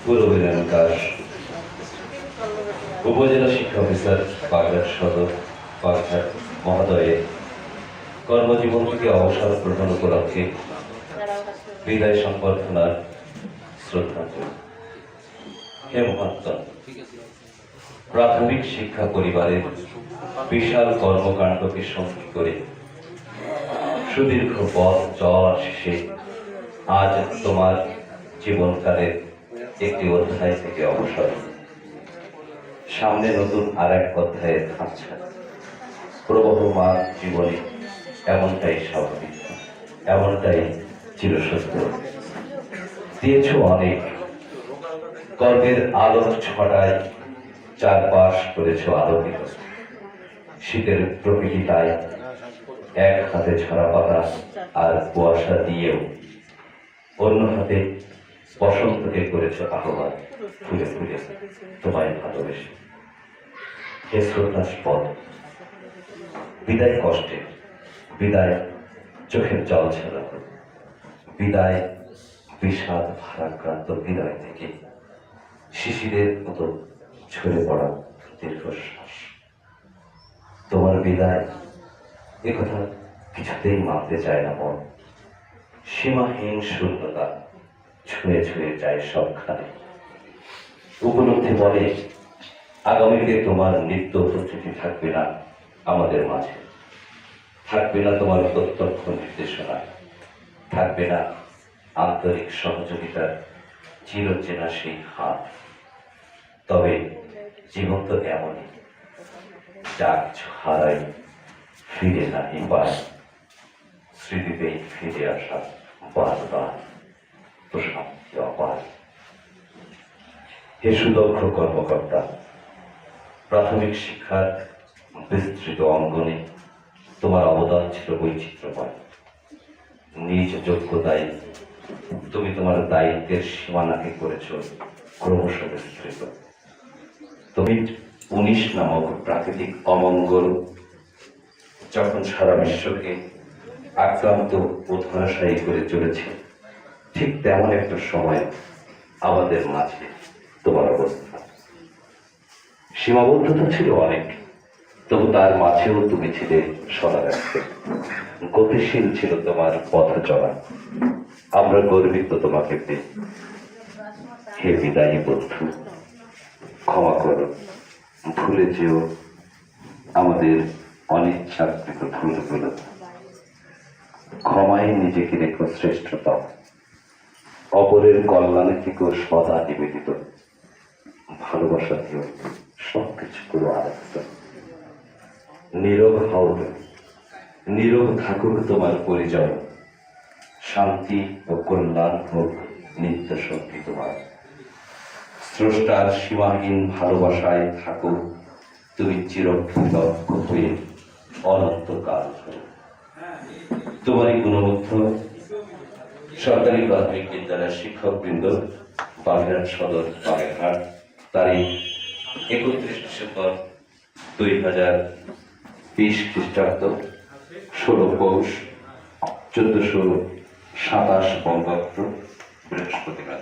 পূর্বের বিকাশ উপজেলা শিক্ষা অফিসার বাগেরহাট সদর বাগেরহাট মহোদয়ের কর্মজীবন থেকে অবসর গ্রহণ উপলক্ষে বিদায় সংবর্ধনার শ্রদ্ধাঞ্জলি। হে মহাত্মা, প্রাথমিক শিক্ষা পরিবারের বিশাল কর্মকাণ্ডকে সঙ্গী করে সুদীর্ঘ পথ চলার শেষে আজ তোমার জীবনকালের একটি অধ্যায় থেকে অবসর, সামনে নতুন আর এক অধ্যায়ের আচ্ছা। প্রবহমান জীবনে এমনটাই স্বাভাবিক, এমনটাই চিরসত্য। দিয়েছ অনেক, কর্মের আলোর ছটায় চারপাশ করেছ আলোকিত। শীতের প্রকৃতিটায় এক হাতে ঝরা পাতা আর কুয়াশা দিয়েও অন্য হাতে বসন্তকে করেছ আহ্বান, ফুলে ফুলে তোমায় ভালোবেসে। হে শ্রদ্ধাস্পদ, বিদায় কষ্টে, বিদায় চোখের জল ছেড়া, বিদায় বিষাদ ভারাক্রান্ত হৃদয় থেকে শিশিরের মতো ঝরে পড়া দীর্ঘশ্বাস। তোমার বিদায় একথা কিছুতেই মানতে চায় না মন। সীমাহীন শূন্যতা ছুঁয়ে ছুঁয়ে যায় সবখানে। উপলব্ধি বলে আগামীতে তোমার নিত্য উপস্থিতি থাকবে না আমাদের মাঝে, থাকবে না তোমার প্রত্যক্ষ নির্দেশনা, থাকবে না আন্তরিক সহযোগিতার চিরচেনা সেই হাত। তবে জীবন তো এমনই, যা কিছু হারাই ফিরে নাহি পায়, স্মৃতিতেই ফিরে আসা বারবার প্রশান্তি অপার। হে সুদক্ষ কর্মকর্তা, প্রাথমিক শিক্ষার বিস্তৃত অঙ্গনে তোমার অবদান ছিল বৈচিত্র্যময়। নিজ যোগ্যতায় তুমি তোমার দায়িত্বের সীমানাকে করেছ ক্রমশ বিস্তৃত। তুমি 19 নামক প্রাকৃতিক অমঙ্গল যখন সারা বিশ্বকে আক্রান্ত ও ধরাশায়ী করে চলেছে, ঠিক তেমন একটা সময় আমাদের মাঝে তোমার অবস্থা। সীমাবদ্ধতা ছিল অনেক, তবু তার মাঝেও তুমি ছিলে সদাব্যস্ত। গতিশীল ছিল তোমার পথ চলা। আমরা গর্বিত তোমাকে পেয়ে। হে বিদায়ী বন্ধু, ক্ষমা করো, ভুলে যেও আমাদের অনিচ্ছাকৃত ভুলগুলো। ক্ষমায় নিজেকে রেখো শ্রেষ্ঠতম, অপরের কল্যাণে থেকেও সদা নিবেদিত। ভালোবাসা দিও, সবকিছু করো আরেকটা। নীরব হও, নীরব থাকুক তোমার পরিচয়। শান্তি ও কল্যাণ হোক নিত্য সঙ্গী তোমার। স্রষ্টার সীমাহীন ভালোবাসায় থাকো তুমি চিরকৃতজ্ঞ হয়ে অনন্তকাল ধরে। তোমারই গুণমুগ্ধ সরকারি প্রাথমিক বিদ্যালয়ের শিক্ষকবৃন্দ, বাগেরহাট সদর বাগেরহাট, তারিখ 31 ডিসেম্বর 2020 খ্রিস্টাব্দ, 16 পৌষ 1427 বঙ্গাব্দ, বৃহস্পতিবার।